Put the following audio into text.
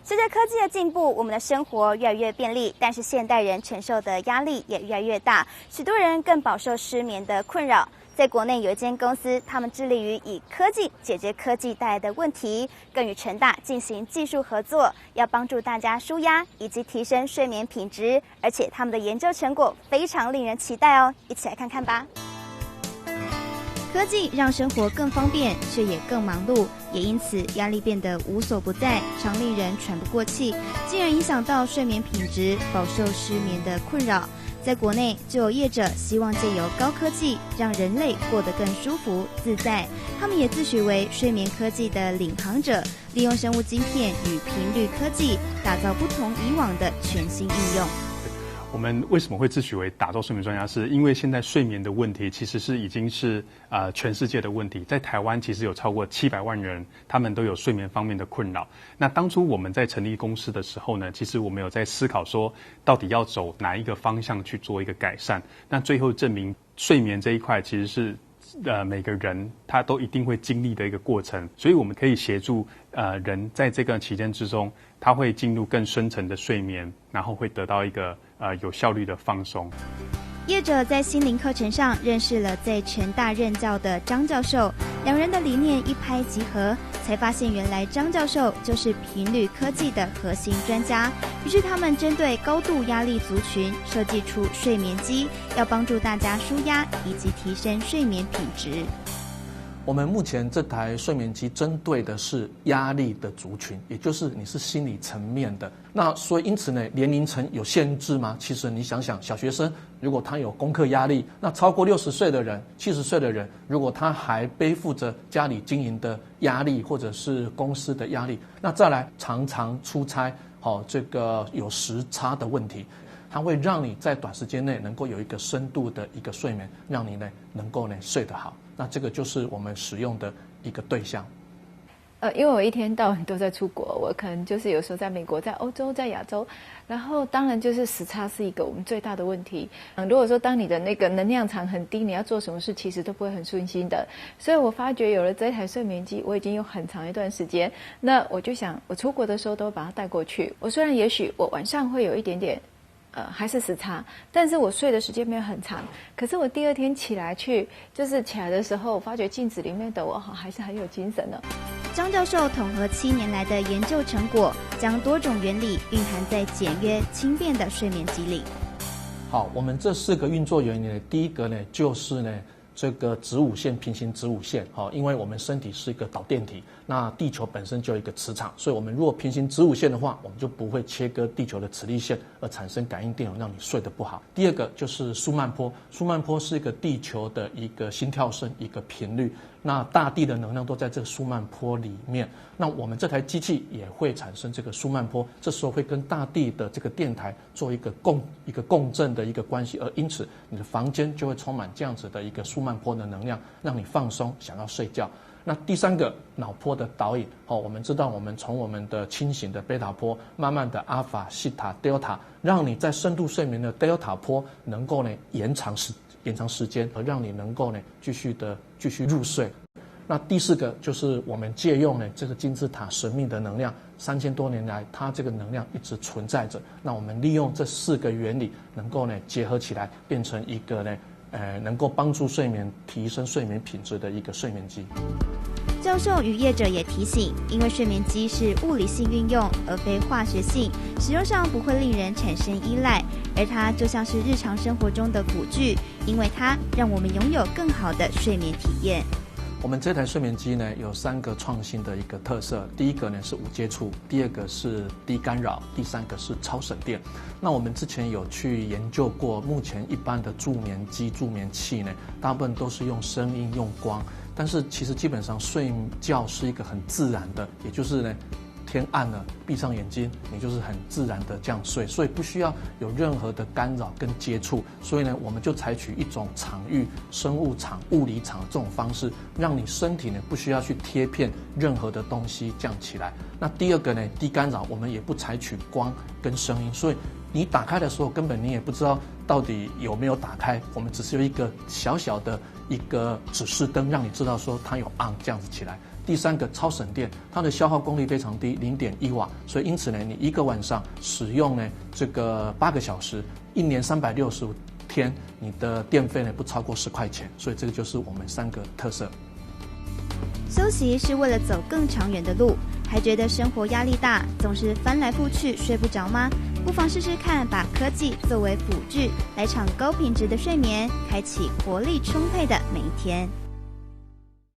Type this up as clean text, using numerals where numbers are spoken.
随着科技的进步，我们的生活越来越便利，但是现代人承受的压力也越来越大，许多人更饱受失眠的困扰。在国内有一间公司，他们致力于以科技解决科技带来的问题，更与成大进行技术合作，要帮助大家舒压以及提升睡眠品质。而且他们的研究成果非常令人期待哦，一起来看看吧。科技让生活更方便，却也更忙碌，也因此压力变得无所不在，常令人喘不过气，进而影响到睡眠品质，饱受失眠的困扰。在国内就有业者希望借由高科技让人类过得更舒服自在，他们也自诩为睡眠科技的领航者，利用生物晶片与频率科技打造不同以往的全新应用。我们为什么会自诩为打造睡眠专家？是因为现在睡眠的问题其实已经是全世界的问题。在台湾其实有超过700万人，他们都有睡眠方面的困扰。那当初我们在成立公司的时候呢，其实我们有在思考说，到底要走哪一个方向去做一个改善。那最后证明睡眠这一块其实是每个人他都一定会经历的一个过程，所以我们可以协助人在这个期间之中，他会进入更深层的睡眠，然后会得到一个有效率的放松。业者在心灵课程上认识了在成大任教的张教授，两人的理念一拍即合，才发现原来张教授就是频率科技的核心专家。于是他们针对高度压力族群设计出睡眠机，要帮助大家舒压以及提升睡眠品质。我们目前这台睡眠机针对的是压力的族群，也就是你是心理层面的。那所以因此呢，年龄层有限制吗？其实你想想，小学生如果他有功课压力，那超过60岁的人、70岁的人，如果他还背负着家里经营的压力或者是公司的压力，那再来常常出差，这个有时差的问题，它会让你在短时间内能够有一个深度的一个睡眠，让你呢能够呢睡得好。那这个就是我们使用的一个对象。因为我一天到晚都在出国，我可能就是有时候在美国、在欧洲、在亚洲，然后当然就是时差是一个我们最大的问题。如果说当你的那个能量场很低，你要做什么事其实都不会很顺心的。所以我发觉有了这台睡眠机，我已经有很长一段时间，那我就想我出国的时候都会把它带过去。我虽然也许我晚上会有一点点还是时差，但是我睡的时间没有很长。可是我第二天起来的时候，我发觉镜子里面的我还是很有精神的。张教授统合7年来的研究成果，将多种原理蕴含在简约轻便的睡眠机里。好，我们这4个运作原理呢，第一个呢就是呢这个子午线平行子午线，因为我们身体是一个导电体，那地球本身就有一个磁场，所以我们如果平行子午线的话，我们就不会切割地球的磁力线而产生感应电流，让你睡得不好。第二个就是舒曼波，舒曼波是一个地球的一个心跳声，一个频率，那大地的能量都在这个舒曼波里面，那我们这台机器也会产生这个舒曼波，这时候会跟大地的这个电台做一个共振的一个关系，而因此你的房间就会充满这样子的一个舒曼波的能量，让你放松，想要睡觉。那第3个脑波的导引，我们知道我们从我们的清醒的贝塔波，慢慢的阿尔法、西塔、德尔塔，让你在深度睡眠的德尔塔波能够呢延长时间，而让你能够呢继续入睡。那第4个就是我们借用呢这个金字塔神秘的能量，3000多年来它这个能量一直存在着，那我们利用这4个原理能够呢结合起来，变成一个呢能够帮助睡眠、提升睡眠品质的一个睡眠机。教授与业者也提醒，因为睡眠机是物理性运用而非化学性，使用上不会令人产生依赖，而它就像是日常生活中的辅具，因为它让我们拥有更好的睡眠体验。我们这台睡眠机呢有3个创新的一个特色，第一个呢是无接触，第2个是低干扰，第3个是超省电。那我们之前有去研究过，目前一般的助眠机、助眠器呢，大部分都是用声音、用光，但是其实基本上睡觉是一个很自然的，也就是呢天暗了，闭上眼睛，你就是很自然的这样睡，所以不需要有任何的干扰跟接触。所以呢，我们就采取一种场域、生物场、物理场这种方式，让你身体呢不需要去贴片任何的东西，这样起来。那第2个呢，低干扰，我们也不采取光跟声音，所以你打开的时候根本你也不知道到底有没有打开，我们只是有一个小小的一个指示灯，让你知道说它有 on 这样子起来。第三个超省电，它的消耗功率非常低，0.1瓦，所以因此呢，你一个晚上使用呢这个8个小时，一年365天，你的电费呢不超过10块钱，所以这个就是我们3个特色。休息是为了走更长远的路，还觉得生活压力大，总是翻来覆去睡不着吗？不妨试试看，把科技作为辅具，来场高品质的睡眠，开启活力充沛的每一天。